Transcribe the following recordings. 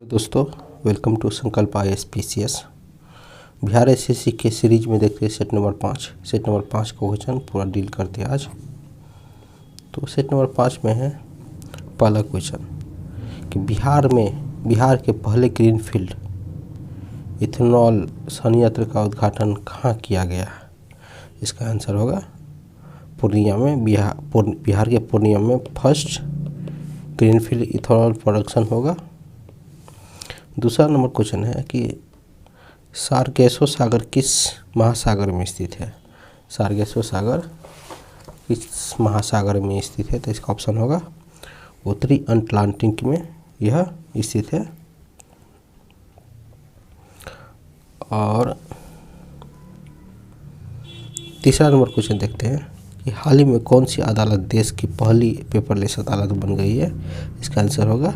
दोस्तों, welcome to संकल्प ISPCS। Bihar SSC के सीरीज में देखते हैं सेट नंबर 5। सेट नंबर 5 का क्वेश्चन पूरा डील करते हैं आज। तो सेट नंबर 5 में है पहला क्वेश्चन कि बिहार के पहले ग्रीनफील्ड इथेनॉल संयंत्र का उद्घाटन कहाँ किया गया। इसका आंसर होगा पूर्णिया में। बिहार के पूर्णिया में फर्स्ट ग्रीनफील्ड इथेनॉल प्रोडक्शन होगा। दूसरा नंबर क्वेश्चन है कि सारगेसो सागर किस महासागर में स्थित है। सारगेसो सागर किस महासागर में स्थित है, तो इसका ऑप्शन होगा उत्तरी अटलांटिक में यह स्थित है। और तीसरा नंबर क्वेश्चन देखते हैं कि हाल ही में कौन सी अदालत देश की पहली पेपरलेस अदालत बन गई है। इसका आंसर होगा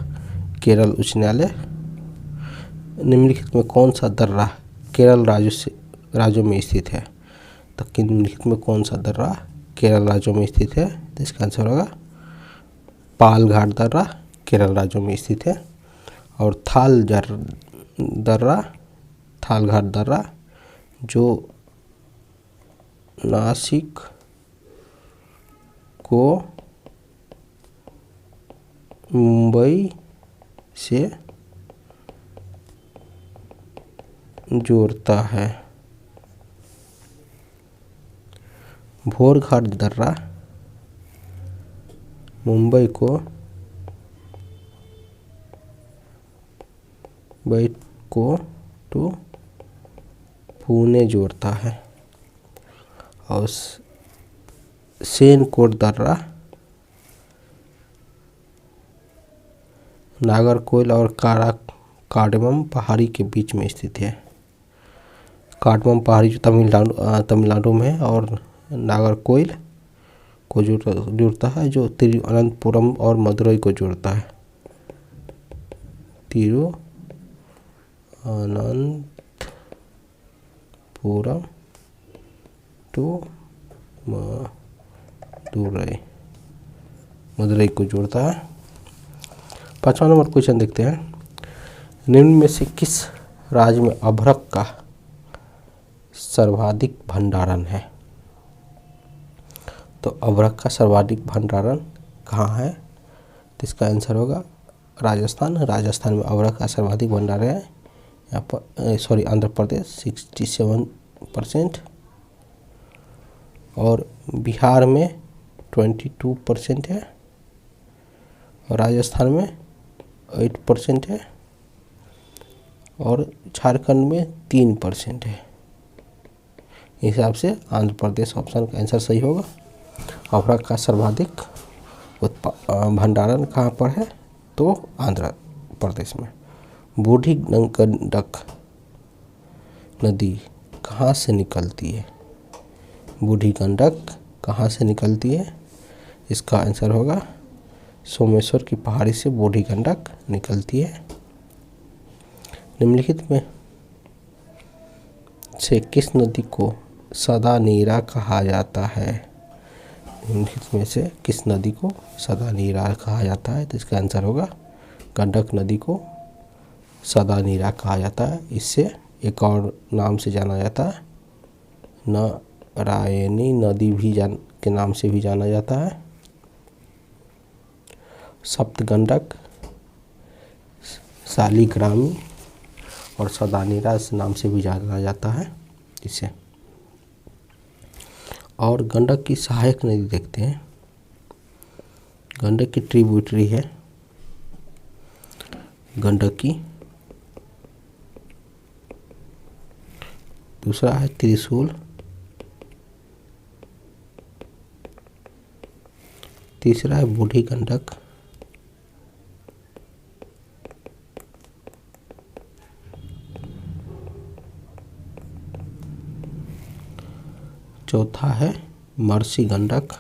केरल उच्च न्यायालय। निम्नलिखित में कौन सा दर्रा केरल राज्यों में स्थित है। तो निम्नलिखित में कौन सा दर्रा केरल राज्यों में स्थित है, तो इसका आंसर होगा पालघाट दर्रा केरल राज्यों में स्थित है। और थालघाट दर्रा जो नासिक को मुंबई से जोड़ता है। भोरघाट दर्रा मुंबई को टू पुणे जोड़ता है। और सेनकोट दर्रा नागरकोइल और कार्डमम पहाड़ी के बीच में स्थित है। कार्डमम पहाड़ी जो तमिलनाडु में है, और नागरकोइल को जोड़ता है जो तिरुवनंतपुरम और मदुरई को जोड़ता है। तिरुवनंतपुरम टू मदुरई को जोड़ता है। पांचवा नंबर क्वेश्चन देखते हैं, निम्न में से किस राज्य में अभ्रक का सर्वाधिक भंडारण है। तो अभ्रक का सर्वाधिक भंडारण कहाँ है, तो इसका आंसर होगा राजस्थान। राजस्थान में अभ्रक का सर्वाधिक भंडारण है यहाँ पर आंध्र प्रदेश 67% और बिहार में 22% है और राजस्थान में 8% है और झारखंड में 3% है। इस हिसाब से आंध्र प्रदेश ऑप्शन का आंसर सही होगा। अभ्रक का सर्वाधिक भंडारण कहाँ पर है, तो आंध्र प्रदेश में। बूढ़ी गंडक नदी कहाँ से निकलती है। बूढ़ी गंडक कहाँ से निकलती है, इसका आंसर होगा सोमेश्वर की पहाड़ी से बूढ़ी गंडक निकलती है। निम्नलिखित में से किस नदी को सदा नीरा कहा जाता है। निम्नलिखित में से किस नदी को सदा नीरा कहा जाता है, तो इसका आंसर होगा गंडक नदी को सदा नीरा कहा जाता है। इससे एक और नाम से जाना जाता है, नारायणी नदी भी के नाम से भी जाना जाता है। सप्तगंडक, शालिग्रामी और सदानीरा इस नाम से भी जाना जाता है इसे। और गंडक की सहायक नदी देखते हैं। गंडक की ट्रिब्यूटरी है गंडकी। दूसरा है त्रिशूल। तीसरा है बूढ़ी गंडक। चौथा है मर्सी गंडक।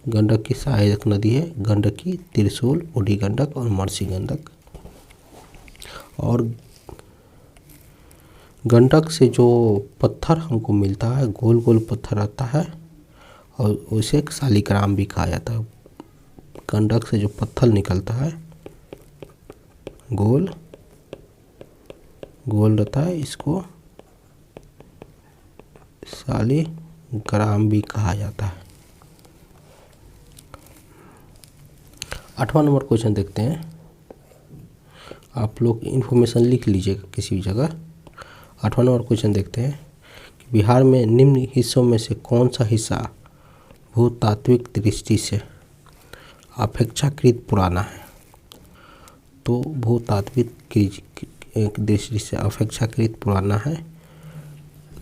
गंडक की सहायक नदी है गंडकी, त्रिशूल, बूढ़ी गंडक और मर्सी गंडक। और गंडक से जो पत्थर हमको मिलता है, गोल गोल पत्थर आता है, और उसे शालिग्राम भी कहा जाता है। गंडक से जो पत्थर निकलता है गोल गोल रहता है, इसको शालिग्राम भी कहा जाता है। 8वां नंबर क्वेश्चन देखते हैं। आप लोग इन्फॉर्मेशन लिख लीजिएगा किसी भी जगह। 8वां नंबर क्वेश्चन देखते हैं कि बिहार में निम्न हिस्सों में से कौन सा हिस्सा भूतात्विक दृष्टि से अपेक्षाकृत पुराना है। तो भूतात्विक दृष्टि से अपेक्षाकृत पुराना है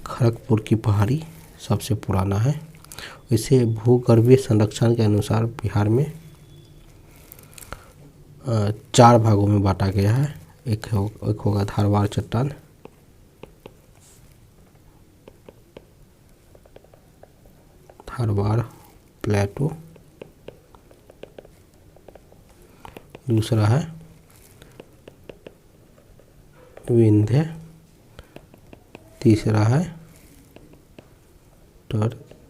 खड़गपुर की पहाड़ी सबसे पुराना है। इसे भूगर्भीय संरक्षण के अनुसार बिहार में 4 भागों में बांटा गया है। एक होगा धारवाड़ चट्टान, धारवाड़ प्लेटो, दूसरा है विंध्य, तीसरा है टरसियरी,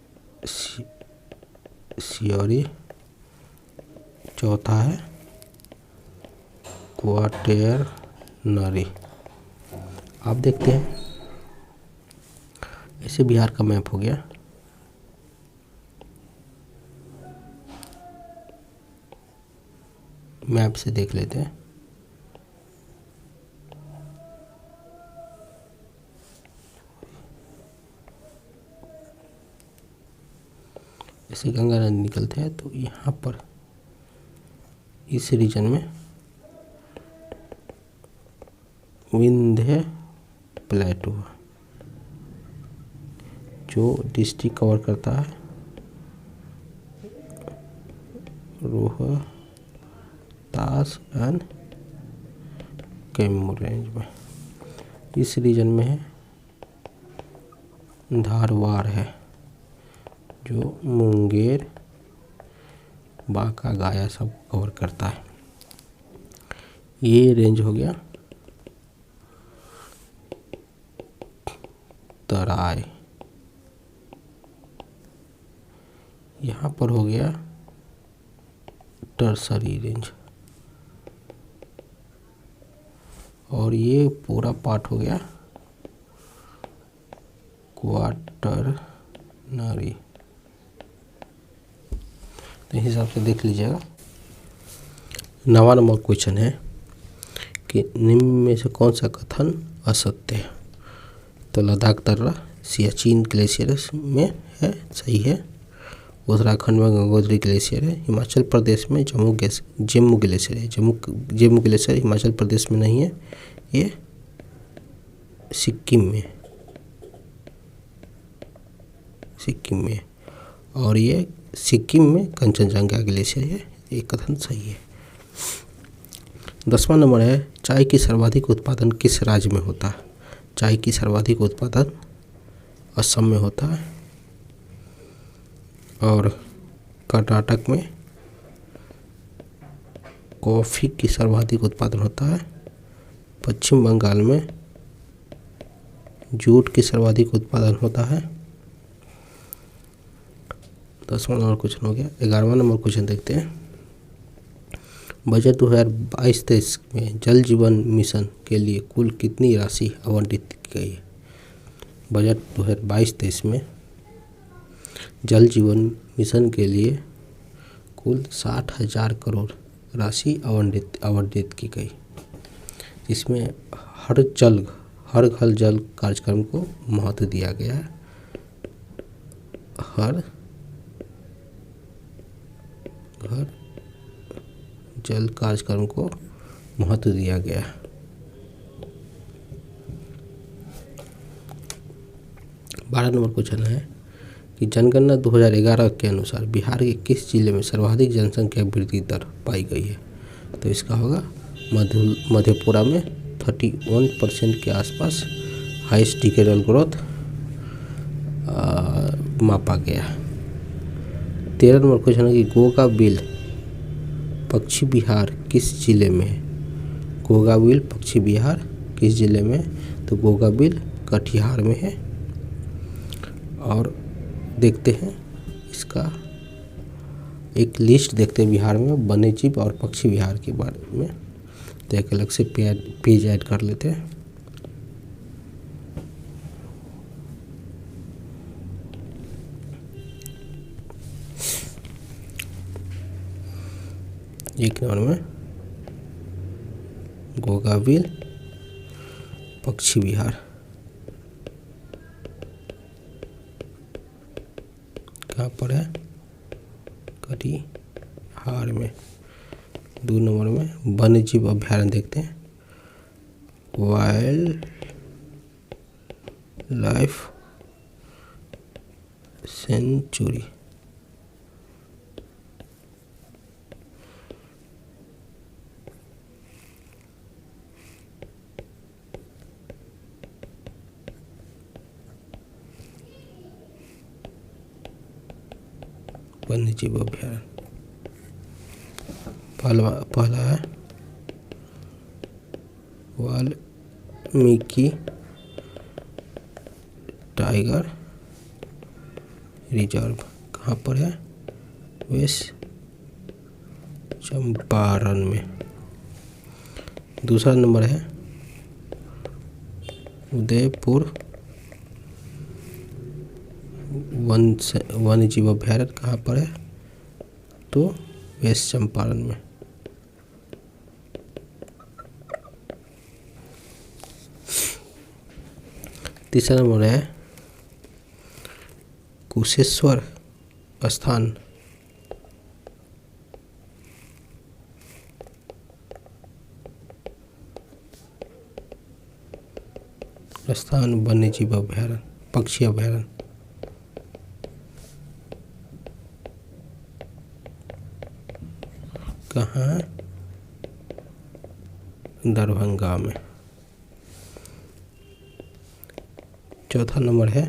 चौथा है क्वाटेरनरी। आप देखते हैं ऐसे बिहार का मैप हो गया। मैप से देख लेते हैं। ऐसे गंगा नदी निकलते हैं तो यहाँ पर इस रीजन में विंध्य प्लेटो जो डिस्ट्रिक्ट कवर करता है रोहतास एंड कैमूर रेंज में। इस रीजन में है धारवाड़ है जो मुंगेर, बांका, गया सब कवर करता है। ये रेंज हो गया तराई। यहाँ पर हो गया टरसरी रेंज और ये पूरा पार्ट हो गया क्वाटरनरी। तो इस हिसाब से देख लीजिएगा। 9वां नंबर क्वेश्चन है कि निम्न में से कौन सा कथन असत्य है। तो लद्दाख दर्रा सियाचिन ग्लेशियर में है, सही है। उत्तराखंड में गंगोत्री ग्लेशियर है। हिमाचल प्रदेश में जम्मू ग्लेशियर है। जम्मू ग्लेशियर हिमाचल प्रदेश में नहीं है, ये सिक्किम में और ये सिक्किम में कंचनजंगा ग्लेशियर है। ये कथन सही है। 10वां नंबर है चाय की सर्वाधिक उत्पादन किस राज्य में होता है। चाय की सर्वाधिक उत्पादन असम में होता है और कर्नाटक में कॉफ़ी की सर्वाधिक उत्पादन होता है। पश्चिम बंगाल में जूट की सर्वाधिक उत्पादन होता है। 10वां नंबर क्वेश्चन हो गया। 11वां नंबर क्वेश्चन देखते हैं। बजट 2022-23 में जल जीवन मिशन के लिए कुल कितनी राशि आवंटित की गई है। बजट 2022-23 में जल जीवन मिशन के लिए कुल 60,000 करोड़ राशि आवंटित की गई। इसमें हर घर जल कार्यक्रम को महत्व दिया गया है। हर घर जल कार्यक्रम को महत्व दिया गया है। 12 नंबर क्वेश्चन है कि जनगणना 2011 के अनुसार बिहार के किस जिले में सर्वाधिक जनसंख्या वृद्धि दर पाई गई है। तो इसका होगा मधेपुरा में 31% के आसपास हाईएस्ट डिकेडल ग्रोथ मापा गया। 13 नंबर क्वेश्चन है कि गोगा बिल पश्चिम बिहार किस जिले में है। गोगा बिल पश्चिम बिहार किस जिले में। तो गोगा बिल कटिहार में है। और देखते हैं इसका एक लिस्ट देखते हैं बिहार में वन्यजीव और पक्षी विहार के बारे में। तो एक अलग से पेज ऐड कर लेते हैं। एक नंबर में घोंघाबिल पक्षी विहार कहाँ पर है? कटिहार में। 2 नंबर में वन्यजीव अभ्यारण्य देखते हैं, वाइल्ड लाइफ सेंचुरी वन्यजीव अभ्यारण्य। पहला है वाल्मीकि टाइगर रिजर्व कहाँ पर है? वेस्ट चंपारण में। दूसरा नंबर है उदयपुर वन्यजीव अभ्यारण्य कहाँ पर है? तो वेस्ट चंपारण में। तीसरा नंबर है कुशेश्वर स्थान वन्यजीव अभ्यारण्य पक्षी अभ्यारण्य कहाँ? दरभंगा में। चौथा नंबर है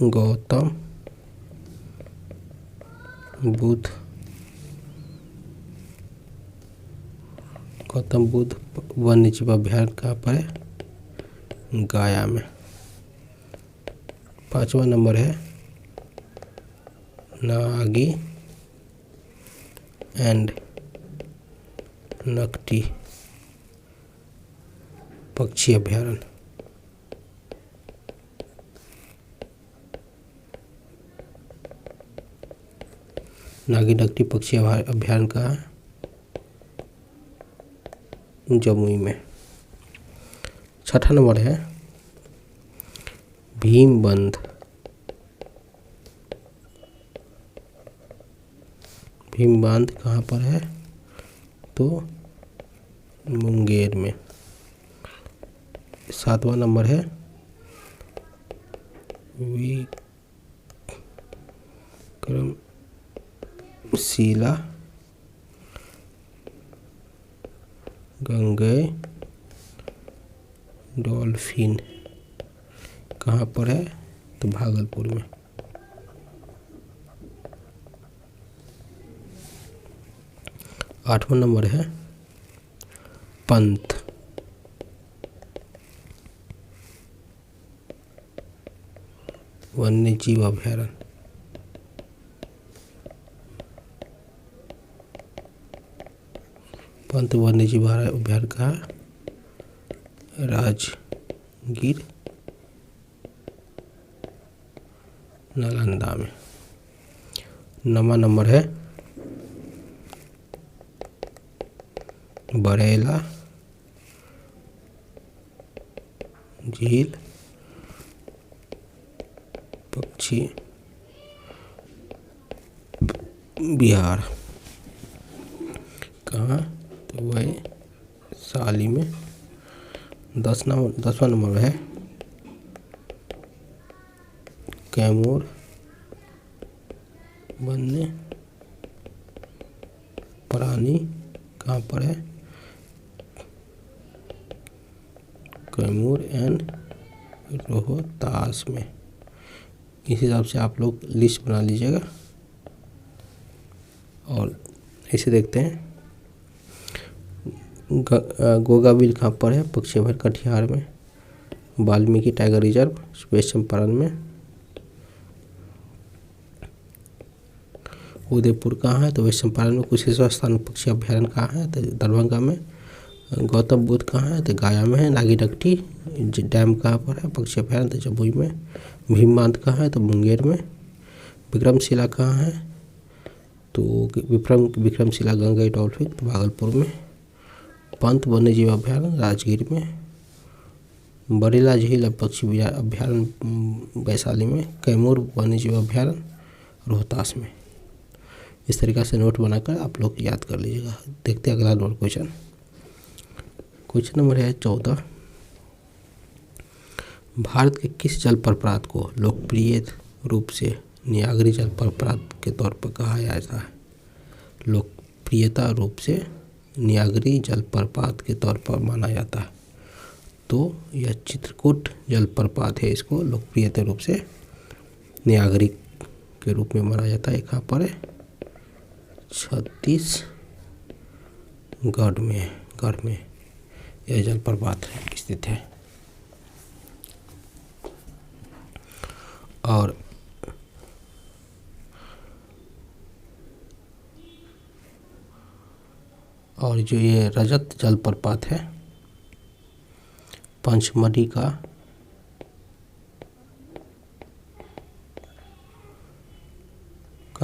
गौतम बुद्ध वन्यजीव अभ्यारण्य कहाँ पर है? गया में। पांचवा नंबर है नागी एंड नकटी पक्षी अभ्यारण्य नागी नकटी पक्षी अभ्यारण्य का जमुई में। छठा नंबर है भीमबंध भीमबांध कहाँ पर है? तो मुंगेर में। सातवां नंबर है विक्रमशिला गंगई डॉल्फिन कहाँ पर है? तो भागलपुर में। आठवां नंबर है पंत वन्यजीव अभ्यारण्य पंत वन्यजीव अभ्यारण्य का राजगीर नालंदा में। 9वां नंबर है बरेला झील पक्षी बिहार कहाँ? तो वही साली में। 10वां नंबर है कैमूर वन्य प्राणी कहाँ पर है? कैमूर एंड रोहतास में। इस हिसाब से आप लोग लिस्ट बना लीजिएगा। और इसे देखते हैं घोंघाबिल कहाँ पर है? पक्षी अभ्यारण्य कटिहार में। Valmiki tiger reserve west Champaran में। उदयपुर कहाँ है? तो वेस्ट चंपारण में। कुशेश्वर स्थान पक्षी अभ्यारण्य कहाँ है? तो दरभंगा में। गौतम बुद्ध कहाँ है? तो गया में है। नागीनट्टी डैम कहाँ पर है? पक्षी अभ्यारण्य तो जमुई में। भीम बांध कहाँ है? तो मुंगेर में। विक्रमशिला कहाँ है? तो विक्रमशिला गंगई डॉल्फिन तो भागलपुर में। पंत वन्यजीव अभ्यारण्य राजगीर में। बरेला झील पक्षी अभ्यारण्य वैशाली में। कैमूर वन्यजीव अभ्यारण्य रोहतास में। इस तरीक़ा से नोट बनाकर आप लोग याद कर लीजिएगा। देखते हैं अगला नोट क्वेश्चन। क्वेश्चन नंबर है 14। भारत के किस जलप्रपात को लोकप्रिय रूप से नियाग्री जलप्रपात के तौर पर कहा जाता है? लोकप्रियता रूप से नियाग्री जलप्रपात के तौर पर माना जाता है। तो यह चित्रकूट जलप्रपात है, इसको लोकप्रियता रूप से नियाग्री के रूप में माना जाता है। कहाँ पर है? छत्तीसगढ़ में यह जलप्रपात स्थित है। और जो ये रजत जलप्रपात है पंचमढ़ी का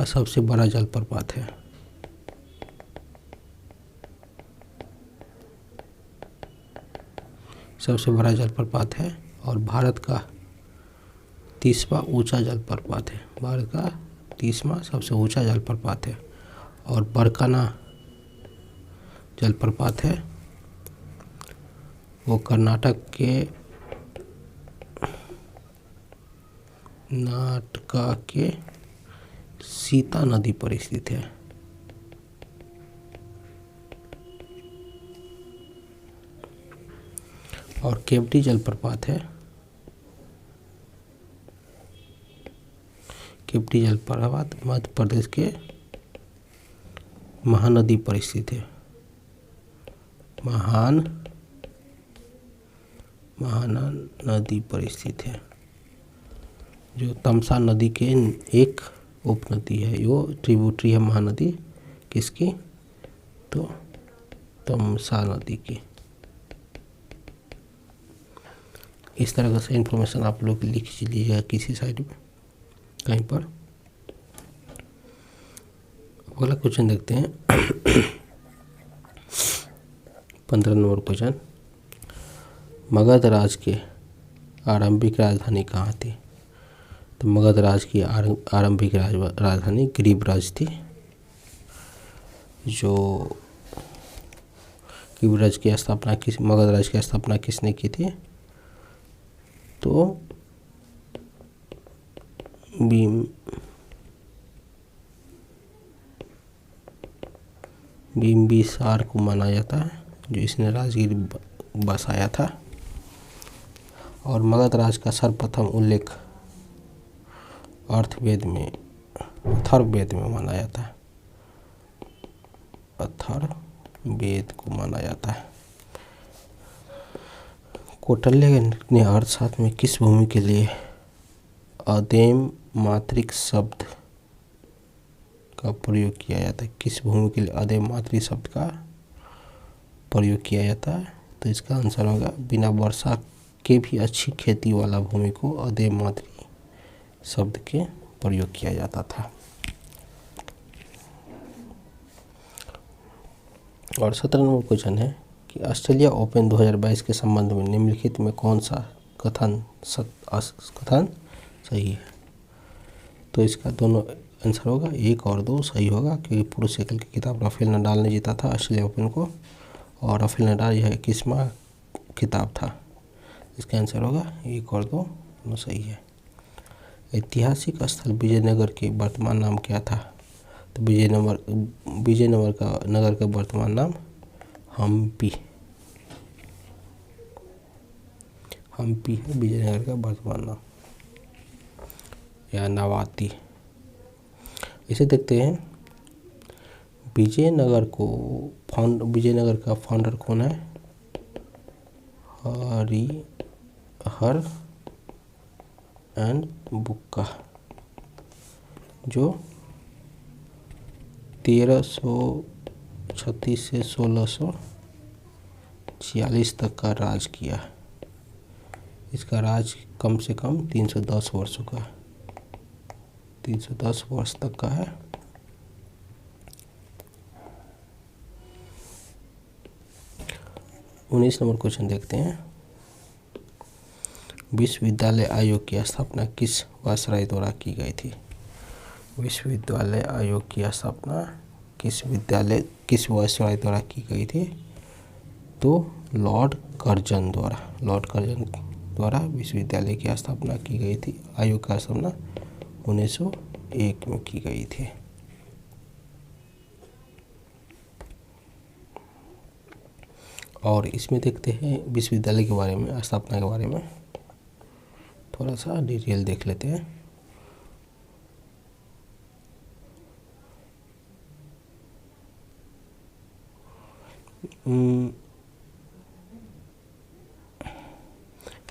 सबसे बड़ा जलप्रपात है। सबसे बड़ा जलप्रपात है और भारत का 30वां ऊंचा जलप्रपात है। भारत का 30वां सबसे ऊंचा जलप्रपात है। और बरकाना जलप्रपात है वो कर्नाटक के सीता नदी पर स्थित है। और केवटी जलप्रपात है। केवटी जलप्रपात मध्य प्रदेश के महानदी पर स्थित है। महानदी पर स्थित है, जो तमसा नदी के एक उपनदी है। वो ट्रिब्यूटरी है महानदी किसकी? तो तमसा नदी की। इस तरह से इंफॉर्मेशन आप लोग लिख लीजिएगा किसी साइड में कहीं पर। अगला क्वेश्चन देखते हैं 15 नंबर क्वेश्चन। मगध राज के आरंभिक राजधानी कहाँ थी? तो मगध राज की आरंभिक राजधानी गिरिब्रज थी। जो गिरिब्रज की स्थापना मगध राज की स्थापना किसने की थी? तो बिंबिसार को माना जाता है, जो इसने राजगीर बसाया था। और मगध राज का सर्वप्रथम उल्लेख अथर्ववेद में माना जाता है। अथर्ववेद को माना जाता है। कौटिल्य ने अर्थशास्त्र में किस भूमि के लिए अदेम मात्रिक शब्द का प्रयोग किया जाता है? किस भूमि के लिए अदेम मात्रिक शब्द का प्रयोग किया जाता है? तो इसका आंसर होगा बिना वर्षा के भी अच्छी खेती वाला भूमि को अदेम मात्रिक शब्द के प्रयोग किया जाता था। और 17 नंबर क्वेश्चन है कि ऑस्ट्रेलिया ओपन 2022 के संबंध में निम्नलिखित में कौन सा कथन सही है? तो इसका दोनों आंसर होगा 1 और 2 सही होगा, क्योंकि पुरुष एकल की खिताब राफेल नडाल ने जीता था ऑस्ट्रेलिया ओपन को। और राफेल नडाल यह 21वां खिताब था। इसका आंसर होगा 1 और 2 दोनों सही है। ऐतिहासिक स्थल विजयनगर के वर्तमान नाम क्या था? तो विजयनगर का वर्तमान नाम हम्पी है। विजयनगर का वर्तमान नाम या नवाती। इसे देखते हैं। विजयनगर का फाउंडर कौन है? हर एंड बुक्का, जो 1336 से 1646 तक का राज किया। इसका राज कम से कम 310 वर्षों का, 310 वर्ष तक का है। उन्नीस नंबर क्वेश्चन देखते हैं। विश्वविद्यालय आयोग की स्थापना किस वायसराय द्वारा की गई थी? विश्वविद्यालय आयोग की स्थापना किस वायसराय द्वारा की गई थी? तो लॉर्ड कर्जन द्वारा विश्वविद्यालय की स्थापना की गई थी। आयोग की स्थापना 1901 में की गई थी। और इसमें देखते हैं विश्वविद्यालय के बारे में, स्थापना के बारे में थोड़ा सा डिटेल देख लेते हैं।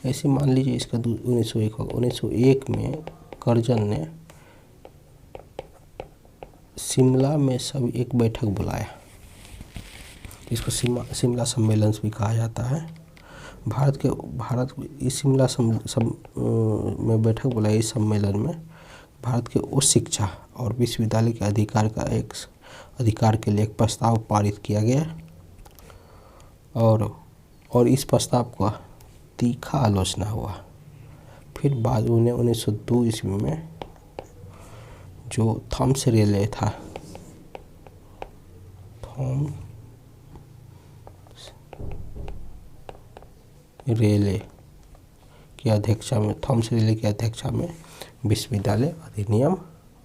ऐसे मान लीजिए इसका 1901 होगा। 1901 में कर्जन ने शिमला में सब एक बैठक बुलाया। इसको शिमला सम्मेलन भी कहा जाता है। भारत इस शिमला में बैठक बुलाई। इस सम्मेलन में भारत के उच्च शिक्षा और विश्वविद्यालय के अधिकार के लिए एक प्रस्ताव पारित किया गया और इस प्रस्ताव का तीखा आलोचना हुआ। फिर बाद में 1902 ईस्वी में जो थॉमस रेले था, थॉमस रेले की अध्यक्षता में विश्वविद्यालय अधिनियम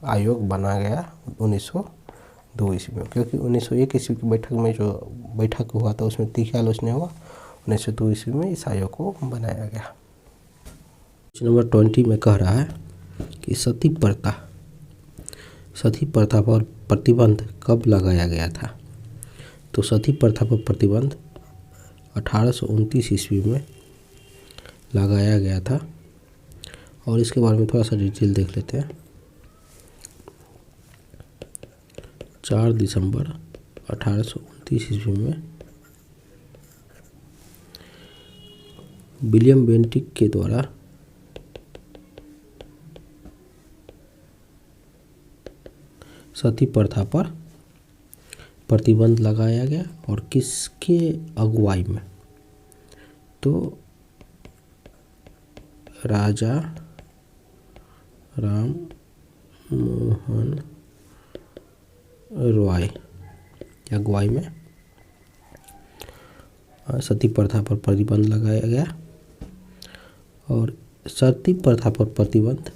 आयोग बना गया 1902 ईस्वी में। क्योंकि 1901 ईस्वी की बैठक में जो बैठक हुआ था उसमें तीखी आलोचना हुआ। 1902 ईस्वी में इस आयोग को बनाया गया। नंबर 20 में कह रहा है कि सती प्रथा पर प्रतिबंध कब लगाया गया था? तो सती प्रथा पर प्रतिबंध 1829 ईस्वी में लगाया गया था। और इसके बारे में थोड़ा सा डिटेल देख लेते हैं। 4 दिसंबर 1829 ईस्वी में विलियम बेंटिक के द्वारा सती प्रथा पर प्रतिबंध लगाया गया। और किसके अगुवाई में? तो राजा राम मोहन रॉय की अगुवाई में सती प्रथा पर प्रतिबंध लगाया गया। और सती प्रथा पर प्रतिबंध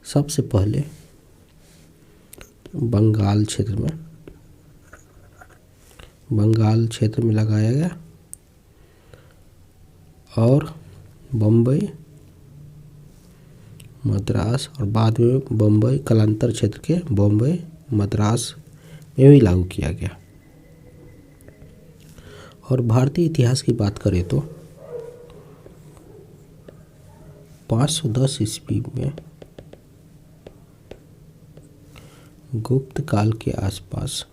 सबसे पहले बंगाल क्षेत्र में लगाया गया और बम्बई, मद्रास और बाद में बम्बई कालांतर क्षेत्र के बम्बई, मद्रास में भी लागू किया गया। और भारतीय इतिहास की बात करें तो 510 ईस्वी में गुप्त काल के आसपास,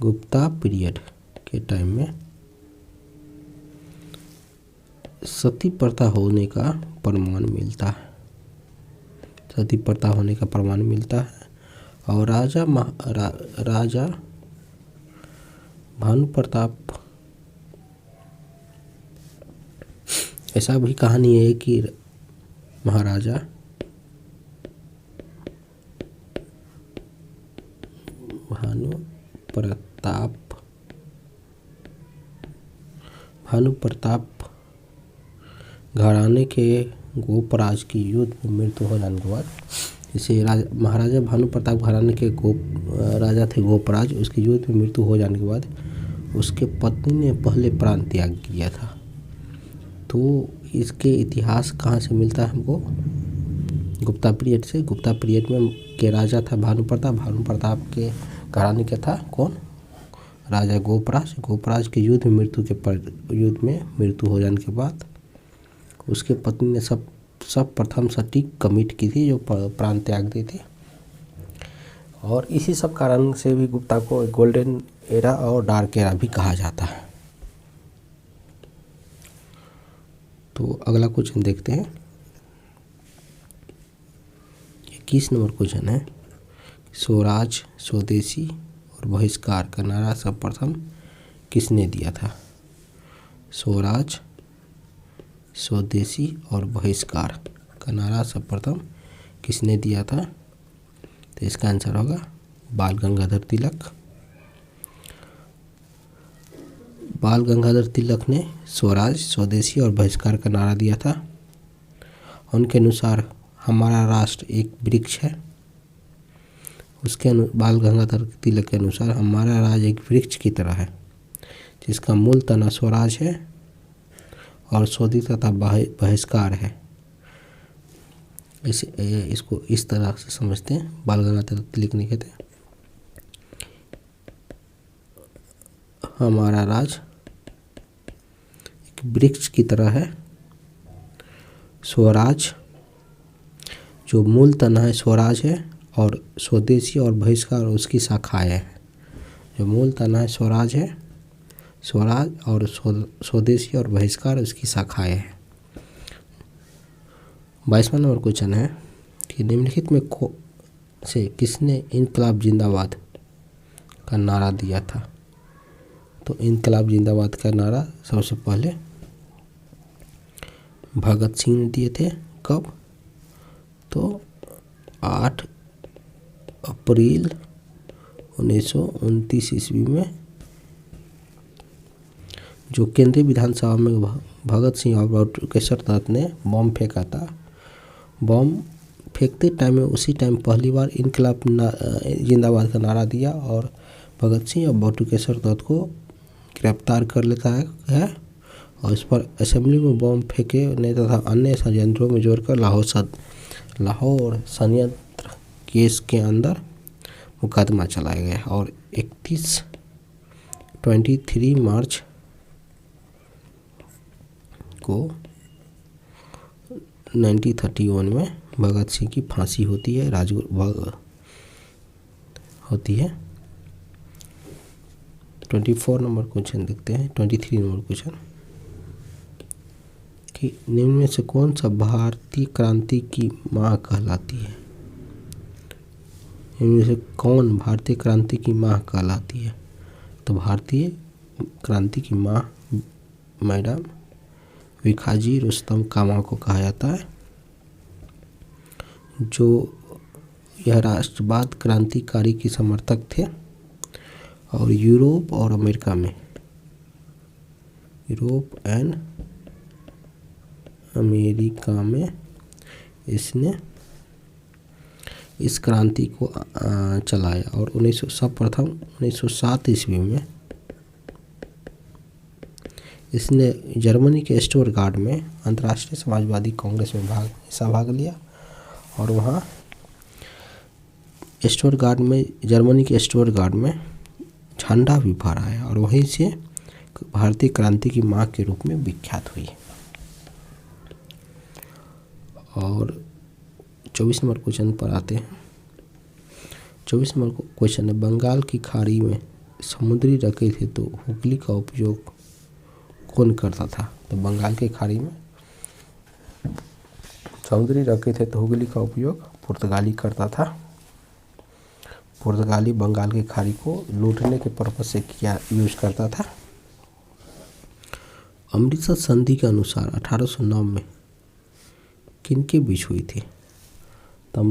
गुप्ता पीरियड के टाइम में सती प्रथा होने का प्रमाण मिलता है। और राजा भानु प्रताप, ऐसा भी कहानी है कि महाराजा भानु प्रताप घराने के गोपराज की युद्ध में मृत्यु हो जाने के बाद, इसे महाराजा भानु प्रताप घराने के राजा थे गोपराज, उसकी युद्ध में मृत्यु हो जाने के बाद उसके पत्नी ने पहले प्राण त्याग किया था। तो इसके इतिहास कहाँ से मिलता है हमको? गुप्ता पीरियड से। गुप्ता पीरियड में के राजा था भानु प्रताप के घराने के था कौन? राजा गोपराज की युद्ध में मृत्यु हो जाने के बाद उसके पत्नी ने सब प्रथम सटीक कमिट की थी, जो प्राण त्याग दी थी। और इसी सब कारण से भी गुप्ता को गोल्डन एरा और डार्क एरा भी कहा जाता है। तो अगला क्वेश्चन देखते हैं। 21 नंबर क्वेश्चन है, स्वराज, स्वदेशी और बहिष्कार का नारा सर्वप्रथम किसने दिया था? स्वराज, स्वदेशी और बहिष्कार का नारा सर्वप्रथम किसने दिया था? तो इसका आंसर होगा बाल गंगाधर तिलक। बाल गंगाधर तिलक ने स्वराज, स्वदेशी और बहिष्कार का नारा दिया था। उनके अनुसार हमारा राष्ट्र एक वृक्ष है। बाल गंगाधर तिलक के अनुसार हमारा राज एक वृक्ष की तरह है, जिसका मूल तना स्वराज है और स्वदेशी तथा बहिष्कार है। इसको इस तरह से समझते हैं। बाल गंगाधर तिलक ने कहते हैं हमारा राज एक वृक्ष की तरह है। स्वराज जो मूल तना है स्वराज है, और स्वदेशी और बहिष्कार उसकी शाखाएं हैं। जो मूल तना है स्वराज है, स्वराज और स्वदेशी और बहिष्कार उसकी शाखाएं हैं। 22वां नंबर क्वेश्चन है कि निम्नलिखित में से किसने इनकलाब जिंदाबाद का नारा दिया था? तो इनकलाब जिंदाबाद का नारा सबसे पहले भगत सिंह ने दिए थे। कब? तो 8 अप्रैल 1929 ईस्वी में, जो केंद्रीय विधानसभा में भगत सिंह और बटुकेश्वर दत्त ने बम फेंका था। बम फेंकते टाइम में उसी टाइम पहली बार इनकलाब जिंदाबाद का नारा दिया और भगत सिंह और बटुकेश्वर दत्त को गिरफ्तार कर लेता है और इस पर असेंबली में बम फेंके ने तथा अन्य षड्यंत्रों में जोड़कर लाहौर षड्यंत्र केस के अंदर मुकदमा चलाया गया और 23 मार्च को 1931 में भगत सिंह की फांसी होती है, होती है। 24 नंबर क्वेश्चन देखते हैं। 23 नंबर क्वेश्चन कि निम्न में से कौन सा भारतीय क्रांति की माँ कहलाती है? इनमें से कौन भारतीय क्रांति की माँ कहलाती है? तो भारतीय क्रांति की माँ मैडम भिखाजी रुस्तम कामा को कहा जाता है, जो यह राष्ट्रवाद क्रांतिकारी की समर्थक थे और यूरोप और अमेरिका में, यूरोप एंड अमेरिका में इसने इस क्रांति को चलाया और 1907 ईस्वी में इसने जर्मनी के स्टुटगार्ट में अंतर्राष्ट्रीय समाजवादी कांग्रेस में भाग लिया और वहाँ स्टुटगार्ट में, जर्मनी के स्टुटगार्ट में झंडा भी फहराया और वहीं से भारतीय क्रांति की माँ के रूप में विख्यात हुई। और 24 नंबर क्वेश्चन पर आते हैं। 24 नंबर क्वेश्चन है, बंगाल की खाड़ी में समुद्री रके थे तो हुगली का उपयोग कौन करता था? तो बंगाल की खाड़ी में समुद्री रके थे तो हुगली का उपयोग पुर्तगाली करता था। पुर्तगाली बंगाल की खाड़ी को लूटने के पर्पज से यूज करता था। अमृतसर संधि के अनुसार 1809 में किनके बीच हुई थी? तो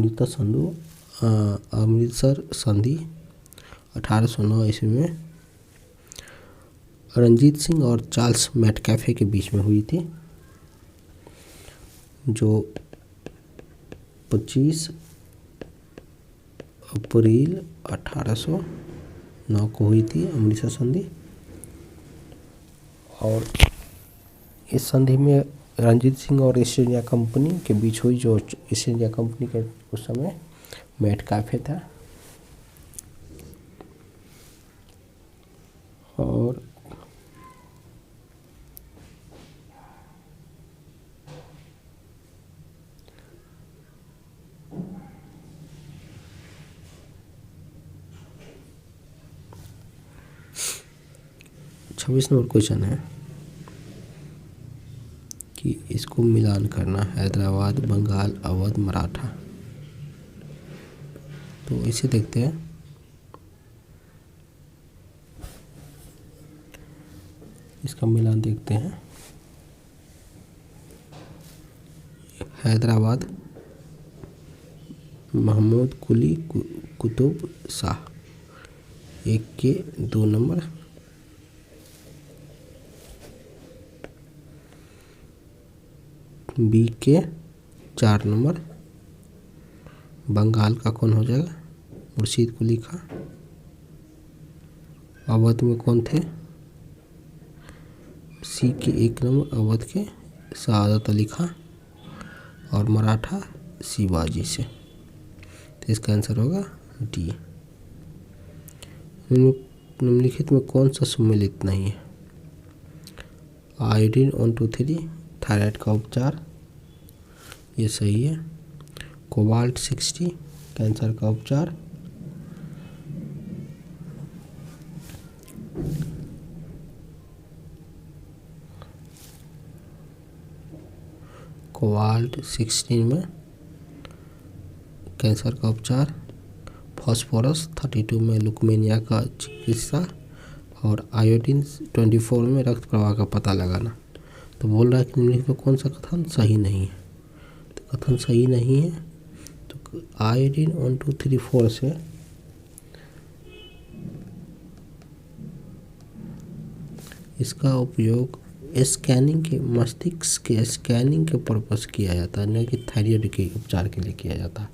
अमृतसर संधि 1809 ईस्वी में रणजीत सिंह और चार्ल्स मेटकैफे के बीच में हुई थी, जो 25 अप्रैल 1809 को हुई थी अमृतसर संधि। और इस संधि में रणजीत सिंह और ईस्ट इंडिया कंपनी के बीच हुई, जो ईस्ट इंडिया कंपनी के उस समय मेटकैफे था। और 26 नंबर क्वेश्चन है कि इसको मिलान करना, हैदराबाद, बंगाल, अवध, मराठा। तो इसे देखते हैं। इसका मिलान देखते हैं। हैदराबाद, महमूद कुली कुतुब शाह 1 के 2 नंबर, बी के 4 नंबर। बंगाल का कौन हो जाएगा? मुर्शीद कुली खां। अवध में कौन थे? सी के 1 नंबर अवध के सआदत अली खां। और मराठा शिवाजी से। तो इसका आंसर होगा डी। निम्नलिखित में कौन सा सम्मिलित नहीं है? आयोडीन 123 थायराइड का उपचार, ये सही है। कोबाल्ट 60 कैंसर का उपचार। कोबाल्ट 16 में कैंसर का उपचार। फॉस्फोरस 32 में लुकेमिया का चिकित्सा। और आयोडीन 24 में रक्त प्रवाह का पता लगाना। तो बोल रहा है कि निम्नलिखित में कौन सा कथन सही नहीं है? तो कथन सही नहीं है तो आयोडीन 1 2 3 4 से इसका उपयोग स्कैनिंग के, मस्तिष्क के स्कैनिंग के पर्पस किया जाता है, न कि थायराइड के उपचार के लिए किया जाता है।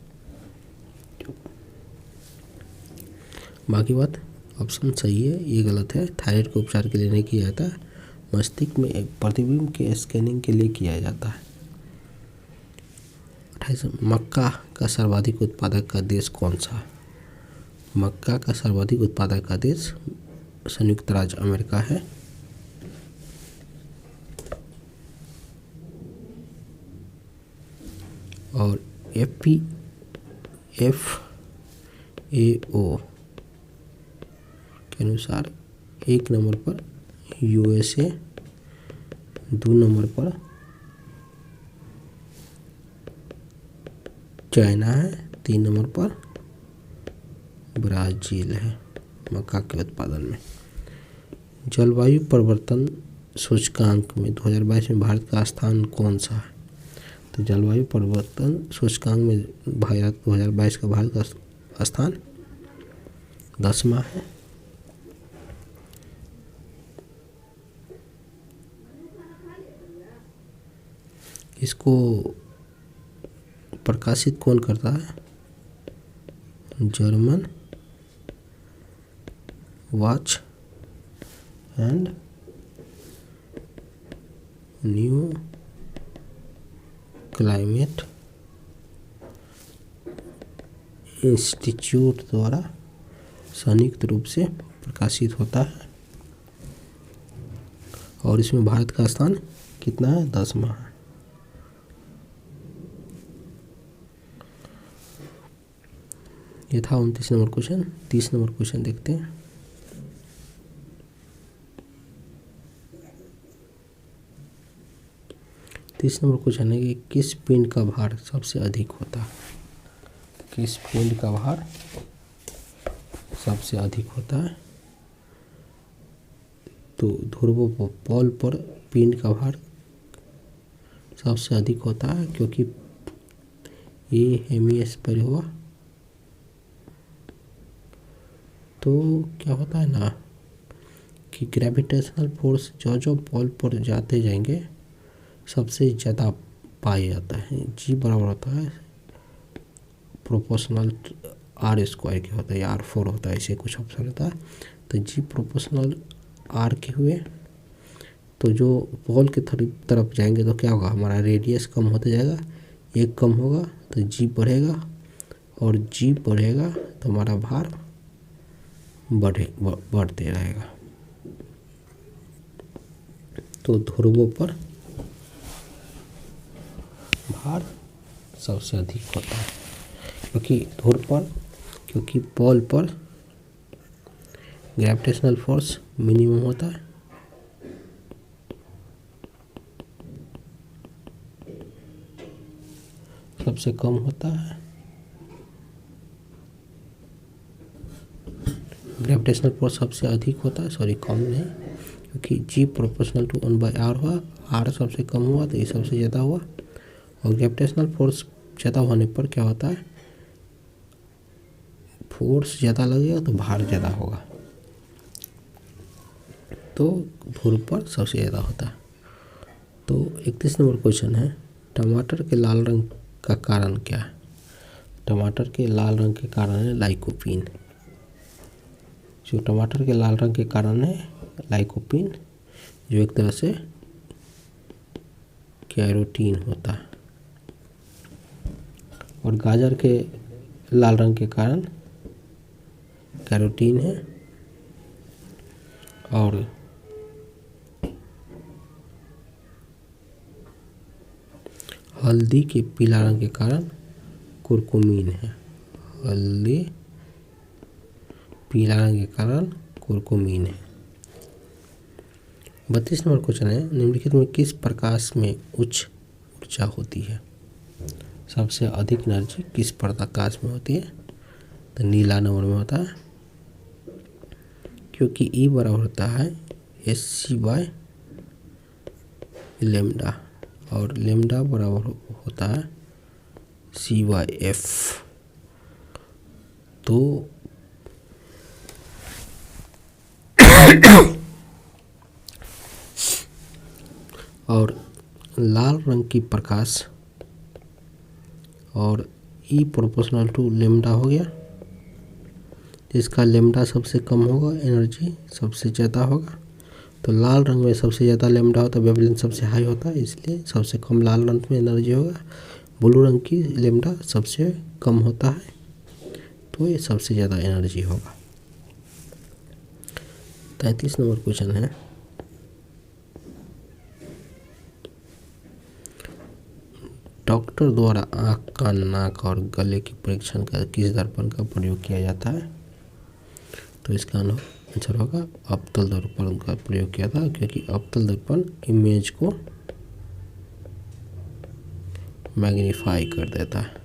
बाकी बात ऑप्शन सही है, ये गलत है। थायराइड के उपचार के लिए नहीं किया जाता है, मस्तिष्क में एक प्रतिबिंब के स्कैनिंग के लिए किया जाता है। 28 मक्का का सर्वाधिक उत्पादक का देश कौन सा? मक्का का सर्वाधिक उत्पादक का देश संयुक्त राज्य अमेरिका है। और FAO के अनुसार 1 नंबर पर USA, 2 नंबर पर चाइना है, 3 नंबर पर ब्राज़ील है मक्का के उत्पादन में। जलवायु परिवर्तन सूचकांक में 2022 में भारत का स्थान कौन सा है? तो जलवायु परिवर्तन सूचकांक में भारत 2022 का भारत का स्थान 10वां है। इसको प्रकाशित कौन करता है? German watch and new climate institute द्वारा संयुक्त रूप से प्रकाशित होता है। और इसमें भारत का स्थान कितना है? 10वां है। ये था 29 नंबर क्वेश्चन। 30 नंबर क्वेश्चन देखते हैं। तीस नंबर क्वेश्चन है कि किस पिंड का भार सबसे अधिक होता है? किस पिंड का भार सबसे अधिक होता है? तो ध्रुवों पर पिंड का भार सबसे अधिक होता है, क्योंकि ये हेमिस्फीयर हुआ। तो क्या होता है ना कि ग्रेविटेशनल फोर्स जो पोल पर जाते जाएंगे सबसे ज़्यादा पाया जाता है। जी बराबर होता है प्रोपोर्शनल R² के होता है, या R4 होता है, ऐसे कुछ ऑप्शन होता है। तो जी प्रोपोर्शनल R के हुए तो जो पोल के तरफ जाएंगे तो क्या होगा? हमारा रेडियस कम होते जाएगा, एक कम होगा तो जी बढ़ेगा, और जी बढ़ेगा तो हमारा भार बढ़ते रहेगा। तो ध्रुवों पर भार सबसे अधिक होता है, क्योंकि पोल पर ग्रेविटेशनल फोर्स मिनिमम होता है सबसे कम होता है, ग्रेविटेशनल फोर्स सबसे अधिक होता है, सॉरी कम नहीं, क्योंकि G प्रोपोर्शनल टू 1/r हुआ, r सबसे कम हुआ तो ये सबसे ज़्यादा हुआ। और ग्रेविटेशनल फोर्स ज़्यादा होने पर क्या होता है, फोर्स ज़्यादा लगेगा तो भार ज़्यादा होगा, तो ध्रुव पर सबसे ज़्यादा होता है। तो 31 नंबर क्वेश्चन है, टमाटर के लाल रंग का कारण क्या है? टमाटर के लाल रंग के कारण है लाइकोपीन। जो टमाटर के लाल रंग के कारण है लाइकोपीन, जो एक तरह से कैरोटीन होता है। और गाजर के लाल रंग के कारण कैरोटीन है, और हल्दी के पीला रंग के कारण कुरकुमीन है। हल्दी पीला रंग के कारण कुरकुमीन है। 32 नंबर क्वेश्चन है, निम्नलिखित में किस प्रकाश में उच्च ऊर्जा होती है? सबसे अधिक एनर्जी किस प्रकाश में होती है? तो नीला नंबर में होता है, क्योंकि E बराबर होता है Sc/λ, और लेमडा बराबर होता है C/F। तो और लाल रंग की प्रकाश और E प्रोपोर्शनल टू लेमडा हो गया, जिसका लेमडा सबसे कम होगा, एनर्जी सबसे ज़्यादा होगा। तो लाल रंग में सबसे ज़्यादा लेमडा होता है, वेवलेंथ सबसे हाई होता है, इसलिए सबसे कम लाल रंग में एनर्जी होगा। ब्लू रंग की लेमडा सबसे कम होता है, तो ये सबसे ज़्यादा एनर्जी होगा। 33 नंबर क्वेश्चन है, डॉक्टर द्वारा आँख, कान, नाक और गले के परीक्षण का किस दर्पण का प्रयोग किया जाता है? तो इसका आंसर होगा अवतल दर्पण का प्रयोग किया था, क्योंकि अवतल दर्पण इमेज को मैग्नीफाई कर देता है।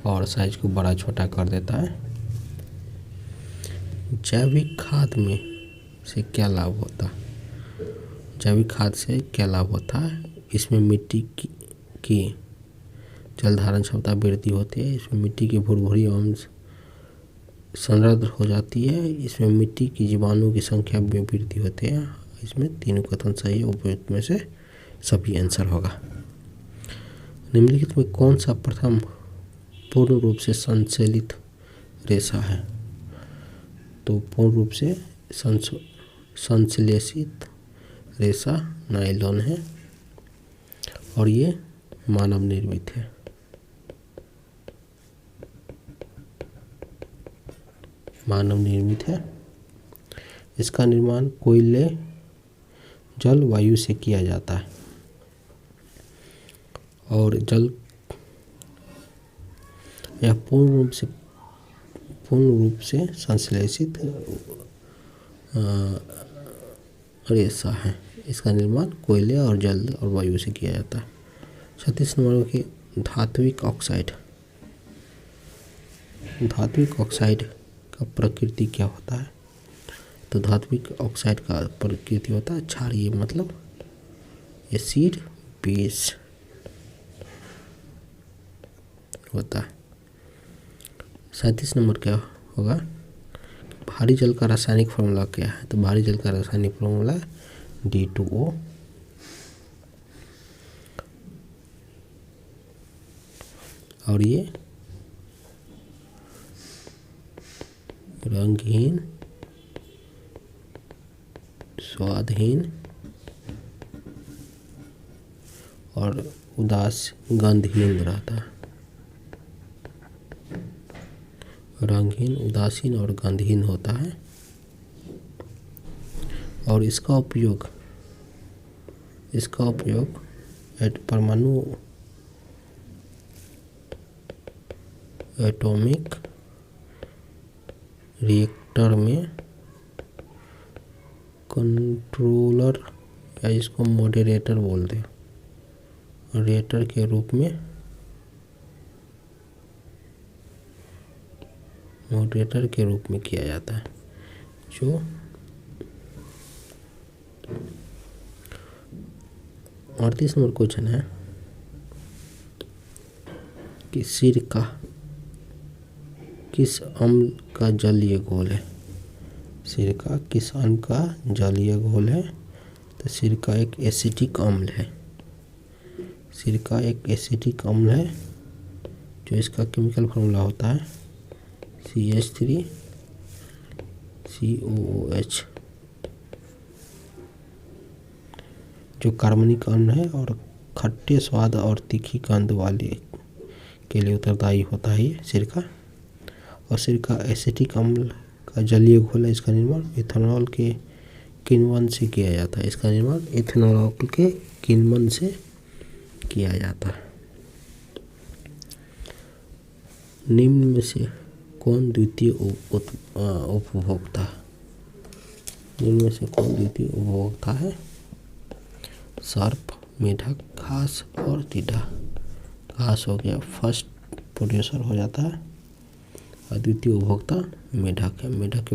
और साइज को बड़ा छोटा कर देता है। जैविक खाद में से क्या लाभ होता है? जैविक खाद से क्या लाभ होता है? इसमें मिट्टी की जल धारण क्षमता वृद्धि होती है, इसमें मिट्टी की भुरभुरी अंश संरक्षित हो जाती है, इसमें मिट्टी की जीवाणु की संख्या में वृद्धि होती है। इसमें तीनों कथन सही है, उपयुक्त में से सभी आंसर होगा। निम्नलिखित में कौन सा प्रथम पूर्ण रूप से संश्लेषित रेशा है? तो पूर्ण रूप से संश्लेषित रेशा नायलॉन है, और ये मानव निर्मित है। मानव निर्मित है। इसका निर्माण कोयले, जल, वायु से किया जाता है, और जल यह पूर्ण रूप से संश्लेषित रेशा है। इसका निर्माण कोयले और जल और वायु से किया जाता है। 36 नंबर की धात्विक ऑक्साइड। धात्विक ऑक्साइड का प्रकृति क्या होता है? तो धात्विक ऑक्साइड का प्रकृति होता है क्षारीय, मतलब एसिड बेस होता है। 37 नंबर क्या होगा? भारी जल का रासायनिक फॉर्मूला क्या है? तो भारी जल का रासायनिक फॉर्मूला D2O। और ये रंगहीन, स्वादहीन और गंधहीन रहता है। रंगहीन, उदासीन और गंधहीन होता है। और इसका उपयोग परमाणु एटॉमिक रिएक्टर में कंट्रोलर या जिसको मॉडरेटर बोलते हैं, रेटर के रूप में, मॉडरेटर के रूप में किया जाता है। जो 38 नंबर क्वेश्चन है कि सिरका किस अम्ल का जलीय घोल है। सिरका किस अम्ल का जलीय घोल है? तो सिरका एक एसिटिक अम्ल है। सिरका एक एसिटिक अम्ल है। जो इसका केमिकल फार्मूला होता है CH3COOH, जो कार्बनिक अम्ल है और खट्टे स्वाद और तीखी गंध वाले के लिए उत्तरदायी होता है ये सिरका। और सिरका एसिटिक अम्ल का जलीय घोल है। इसका निर्माण इथेनॉल के किण्वन से किया जाता है। इसका निर्माण इथेनॉल के किण्वन से किया जाता है। निम्न में से कौन द्वितीय उपभोक्ता? निम्न में से कौन द्वितीय उपभोक्ता है? सर्प, मेढक, घास और टिड्डा। घास हो गया फर्स्ट प्रोड्यूसर हो जाता है और द्वितीय उपभोक्ता मेढक है। मेढक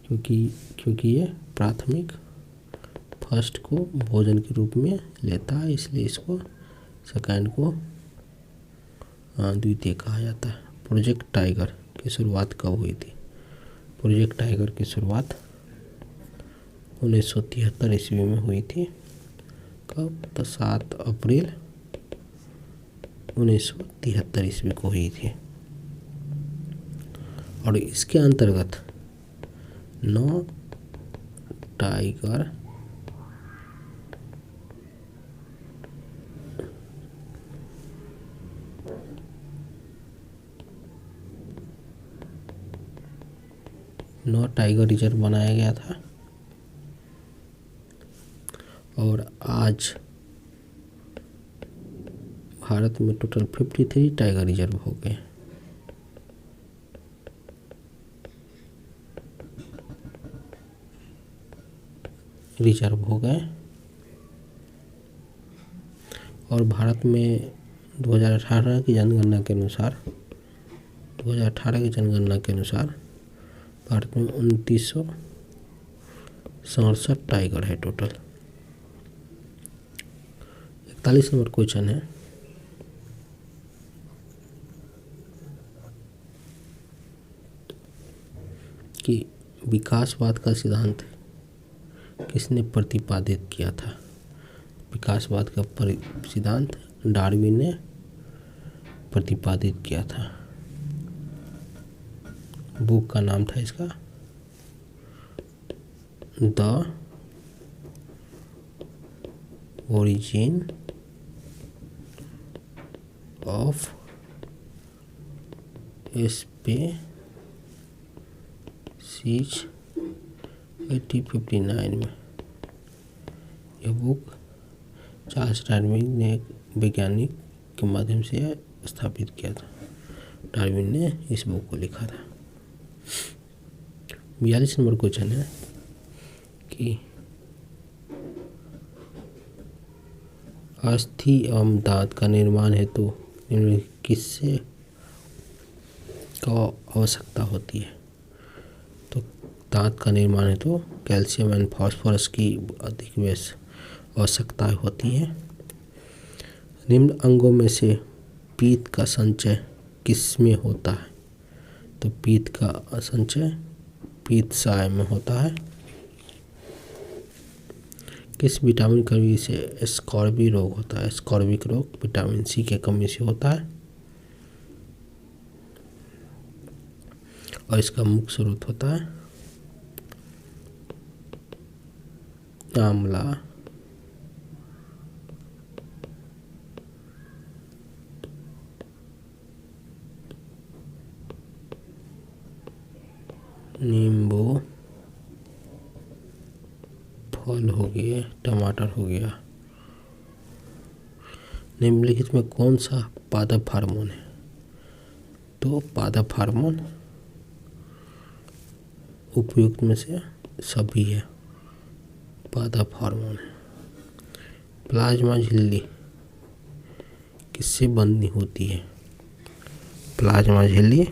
क्योंकि ये प्राथमिक फर्स्ट को भोजन के रूप में लेता है, इसलिए इसको सेकंड को द्वितीय कहा जाता है। प्रोजेक्ट टाइगर की शुरुआत कब हुई थी? प्रोजेक्ट टाइगर की शुरुआत 1973 ईस्वी में हुई थी। कब? तो 7 अप्रैल 1973 ईस्वी को हुई थी। और इसके अंतर्गत 9 टाइगर रिजर्व बनाया गया था। और आज भारत में टोटल 53 टाइगर रिजर्व हो गए। और भारत में 2018 की जनगणना के अनुसार भारत में 2967 टाइगर है टोटल। 41 नंबर क्वेश्चन है कि विकासवाद का सिद्धांत किसने प्रतिपादित किया था? विकासवाद का सिद्धांत डार्विन ने प्रतिपादित किया था। बुक का नाम था इसका द ओरिजिन ऑफ स्पीशीज 1859 में। यह बुक चार्ल्स डार्विन ने एक वैज्ञानिक के माध्यम से स्थापित किया था। डार्विन ने इस बुक को लिखा था। 42 नंबर क्वेश्चन है कि अस्थि एवं दांत का निर्माण हेतु निम्नलिखित किससे का आवश्यकता होती है? तो दांत का निर्माण हेतु कैल्शियम एंड फास्फोरस की अधिक आवश्यकता होती है। निम्न अंगों में से पीत का संचय किसमें होता है? तो पीत का संचय पित्ताशय में होता है। किस विटामिन की कमी से स्कॉर्बी रोग होता है? स्कॉर्बिक रोग विटामिन सी की कमी से होता है। और इसका मुख्य स्रोत होता है आंवला, नींबू, फल हो गए, टमाटर हो गया। निम्नलिखित में कौन सा पादप हार्मोन है? तो पादप हार्मोन उपयुक्त में से सभी है, पादप हार्मोन है। प्लाज्मा झिल्ली किससे बनी होती है? प्लाज्मा झिल्ली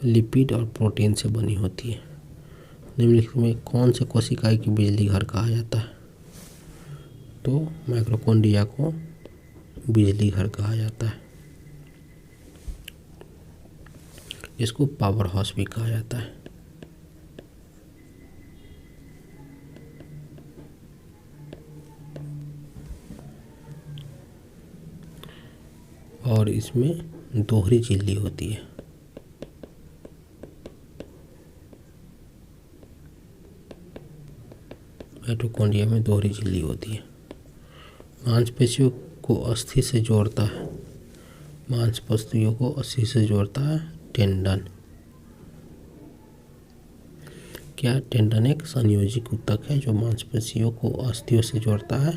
लिपिड और प्रोटीन से बनी होती है। निम्नलिखित में कौन से कोशिकाएं की बिजली घर कहा जाता है? तो माइटोकॉन्ड्रिया को बिजली घर कहा जाता है, इसको पावर हाउस भी कहा जाता है। और इसमें दोहरी झिल्ली होती है। माइटोकॉन्ड्रिया में दोहरी झिल्ली होती है। मांसपेशियों को अस्थि से जोड़ता है, मांसपेशियों को अस्थि से जोड़ता है टेंडन। क्या टेंडन एक संयोजिक ऊतक है जो मांसपेशियों को अस्थियों से जोड़ता है?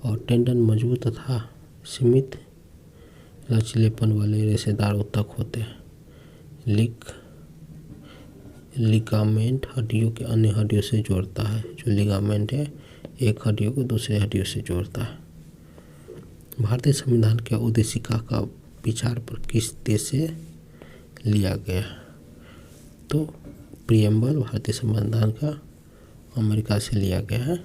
और टेंडन मजबूत तथा सीमित लचीलेपन वाले रेशेदार ऊतक होते हैं। लिगामेंट हड्डियों के अन्य हड्डियों से जोड़ता है। जो लिगामेंट है एक हड्डियों को दूसरे हड्डियों से जोड़ता है। भारतीय संविधान के उद्देशिका का विचार पर किस देश से लिया गया? तो प्रियम्बल भारतीय संविधान का अमेरिका से लिया गया है।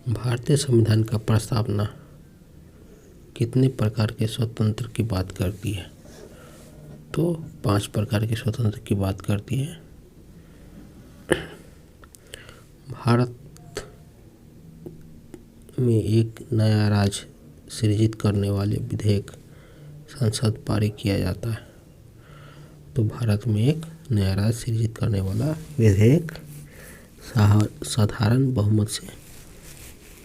भारतीय संविधान का प्रस्तावना कितने प्रकार के स्वतंत्र की बात करती है? तो 5 प्रकार के स्वतंत्र की बात करती है। भारत में एक नया राज्य सृजित करने वाले विधेयक संसद पारित किया जाता है। तो भारत में एक नया राज्य सृजित करने वाला विधेयक साधारण बहुमत से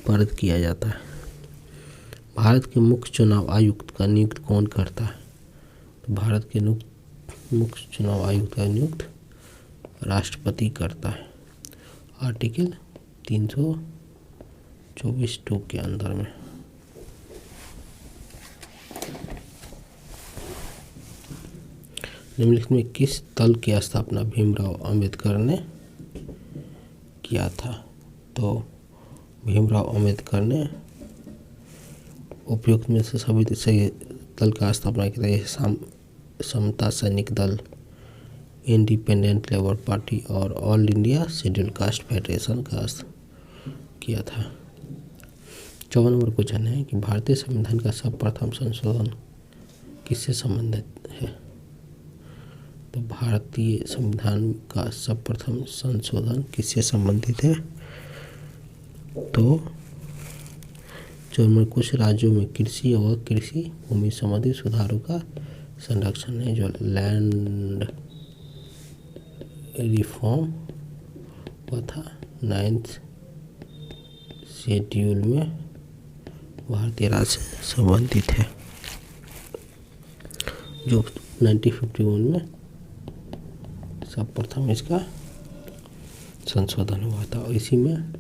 पारित किया जाता है। भारत के मुख्य चुनाव आयुक्त का नियुक्त कौन करता है? तो भारत के मुख्य चुनाव आयुक्त का नियुक्त राष्ट्रपति करता है, आर्टिकल 324(2) के अंदर में। निम्नलिखित में किस दल की स्थापना भीमराव अंबेडकर ने किया था? तो भीमराव अंबेडकर ने उपयुक्त में से सभी दल का स्थापना किया था। समता सैनिक दल, इंडिपेंडेंट लेबर पार्टी और all India schedule caste federation का किया था। 54 नंबर क्वेश्चन है कि भारतीय संविधान का सर्वप्रथम संशोधन किससे संबंधित है? तो भारतीय संविधान का सर्वप्रथम संशोधन किससे संबंधित है? तो जो कुछ राज्यों में कृषि और कृषि भूमि संबंधी सुधारों का संरक्षण है, जो लैंड रिफॉर्म हुआ था 9th शेड्यूल में, भारतीय राज्य से संबंधित है, जो 1951 में सर्वप्रथम इसका संशोधन हुआ था। और इसी में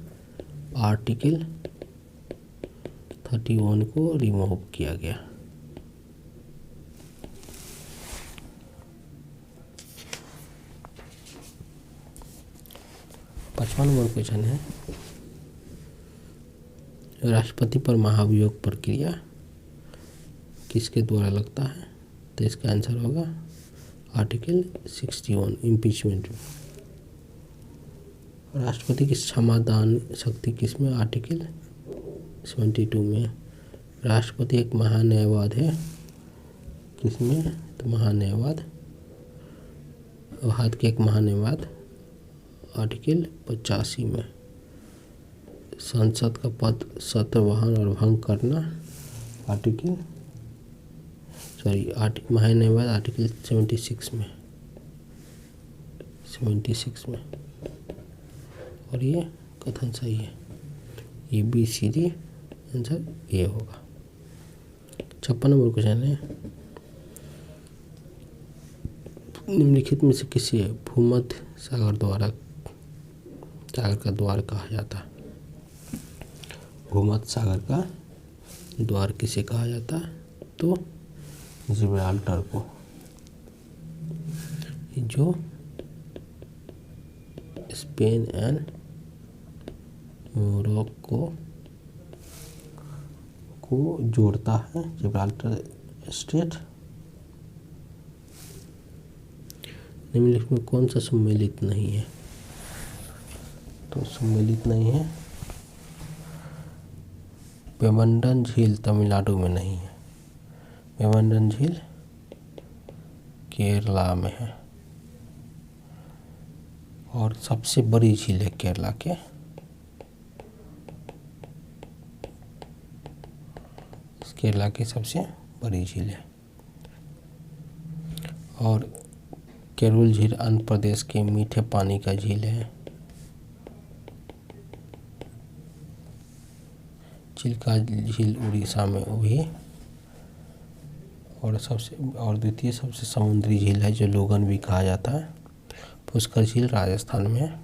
आर्टिकल 31 को रिमूव किया गया। पांचवा नंबर क्वेश्चन है, राष्ट्रपति पर महाभियोग प्रक्रिया किसके द्वारा लगता है? तो इसका आंसर होगा आर्टिकल 61 इम्पीचमेंट। राष्ट्रपति की क्षमादान शक्ति किसमें? आर्टिकल 72 में। राष्ट्रपति एक महान्यायवाद है, किसमें? तो महान्यायवाद, भारत के एक महान्यायवाद आर्टिकल 85 में। संसद का पद सत्तावाहन और भंग करना महान्यायवाद आर्टिकल 76 में। और ये कथन सही है, ये ABCD आंसर ए होगा। 56 नंबर क्वेश्चन है, निम्नलिखित में से किसे भूमध्य सागर का द्वार कहा जाता है? भूमध्य सागर का द्वार किसे कहा जाता है? तो जिब्राल्टर को, जो स्पेन एंड मोरक्को को जोड़ता है, जिब्राल्टर स्ट्रेट। निम्नलिखित में कौन सा सम्मिलित नहीं है? तो सम्मिलित नहीं है, वेम्बनडन झील तमिलनाडु में नहीं है, वेम्बनडन झील केरला में है। और सबसे बड़ी झील है केरला के, केरला की सबसे बड़ी झील है। और केरुल झील आंध्र प्रदेश के मीठे पानी का झील है। चिल्का झील उड़ीसा में हुई। और द्वितीय सबसे समुद्री झील है, जो लोगन भी कहा जाता है, पुष्कर झील राजस्थान में है।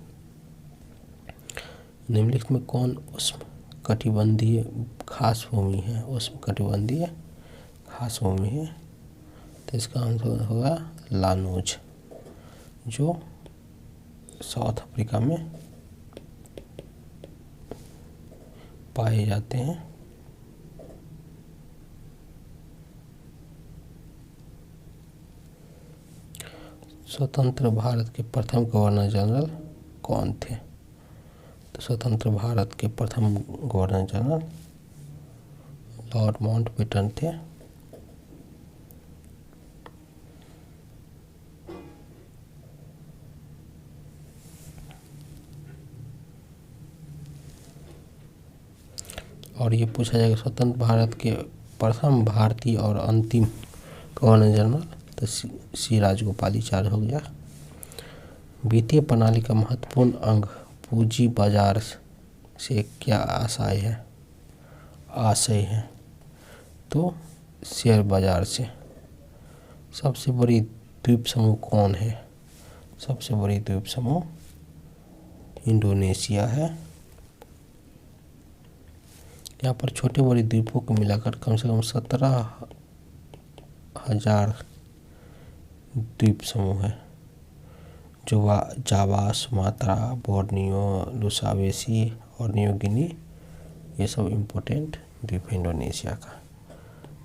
निम्नलिखित में कौन उष्णकटिबंधीय खास भूमि है? उष्णकटिबंधीय खास भूमि है, तो इसका आंसर होगा लानोज, जो साउथ अफ्रीका में पाए जाते हैं। स्वतंत्र भारत के प्रथम गवर्नर जनरल कौन थे? तो स्वतंत्र भारत के प्रथम गवर्नर जनरल लॉर्ड माउंटबेटन थे। और ये पूछा जाएगा स्वतंत्र भारत के प्रथम भारतीय और अंतिम गवर्नर जनरल, तो सी राजगोपालाचारी हो गया। वित्तीय प्रणाली का महत्वपूर्ण अंग पूंजी बाजार से क्या आशय है? तो शेयर बाजार से। सबसे बड़ी द्वीप समूह कौन है? सबसे बड़ी द्वीप समूह इंडोनेशिया है। यहाँ पर छोटे बड़े द्वीपों को मिलाकर कम से कम 17,000 द्वीप समूह है, जो जावा, सुमात्रा, बोर्नियो, लुसावेसी और न्यू गिनी, ये सब इम्पोर्टेंट द्वीप है इंडोनेशिया का।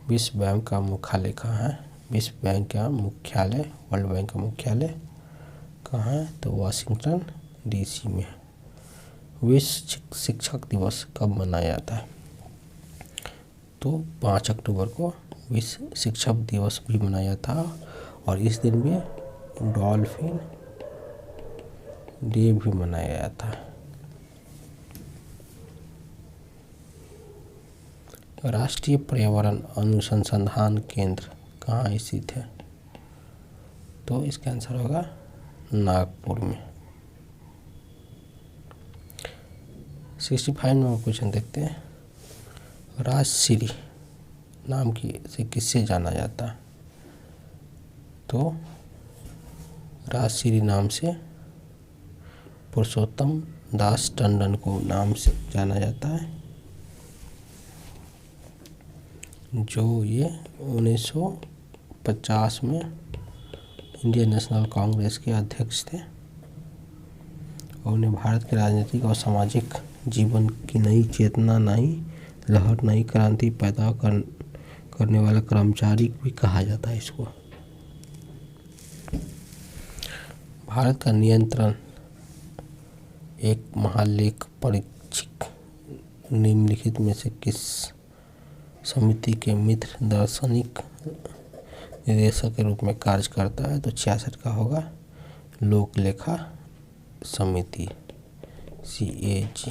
विश्व बैंक का मुख्यालय कहाँ है? विश्व बैंक का मुख्यालय, वर्ल्ड बैंक का मुख्यालय कहाँ है? तो वाशिंगटन DC में है। विश्व शिक्षक दिवस कब मनाया जाता है? तो 5 अक्टूबर को विश्व शिक्षक दिवस भी मनाया था। और इस दिन में डॉल्फिन डे भी मनाया जाता है। राष्ट्रीय पर्यावरण अनुसंधान केंद्र कहाँ स्थित है? तो इसका आंसर होगा नागपुर में। 65 नंबर क्वेश्चन देखते हैं। राजश्री नाम से किससे जाना जाता है? तो राजश्री नाम से पुरुषोत्तम दास टंडन को नाम से जाना जाता है, जो ये 1950 में इंडियन नेशनल कांग्रेस के अध्यक्ष थे। और उन्हें भारत के राजनीतिक और सामाजिक जीवन की नई चेतना, नई लहर, नई क्रांति पैदा करने वाला कर्मचारी भी कहा जाता है इसको। भारत का नियंत्रण एक महालेख परीक्षक निम्नलिखित में से किस समिति के मित्र दार्शनिक निदेशक के रूप में कार्य करता है? तो 66 का होगा लोक लेखा समिति, CAG।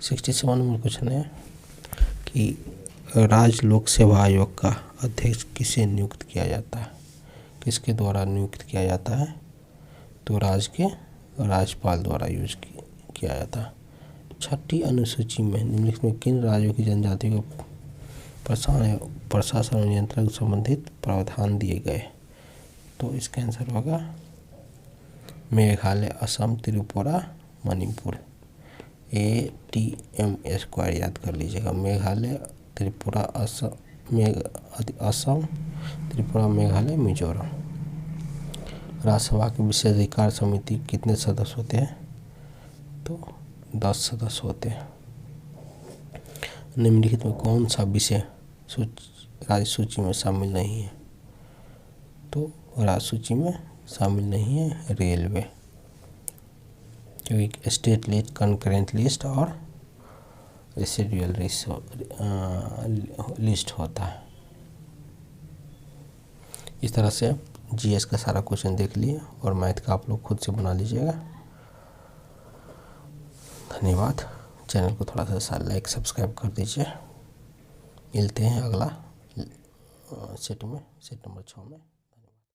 67 नंबर क्वेश्चन है कि राज्य लोक सेवा आयोग का अध्यक्ष किसे नियुक्त किया जाता है? किसके द्वारा नियुक्त किया जाता है? तो राज्य के राज्यपाल द्वारा किया जाता है। 6ठी अनुसूची में निम्नलिखित में किन राज्यों की जनजाति को प्रशासन और नियंत्रण संबंधित प्रावधान दिए गए? तो इसका आंसर होगा मेघालय, असम, त्रिपुरा, मणिपुर। ATM² याद कर लीजिएगा। मेघालय, त्रिपुरा, असम, असम, त्रिपुरा, मेघालय, मिजोरम। राज्यसभा की विशेषाधिकार समिति कितने सदस्य होते हैं? तो 10 सदस्य होते हैं। निम्नलिखित में कौन सा विषय राज्य सूची में शामिल नहीं है? तो राज्य सूची में शामिल नहीं है रेलवे, क्योंकि स्टेट लिस्ट, कंकरेंट लिस्ट और रेसिडुअल लिस्ट होता है। इस तरह से जीएस का सारा क्वेश्चन देख लिए और मैथ का आप लोग खुद से बना लीजिएगा। धन्यवाद। चैनल को थोड़ा सा लाइक सब्सक्राइब कर दीजिए। मिलते हैं अगला सेट में, सेट नंबर 6 में।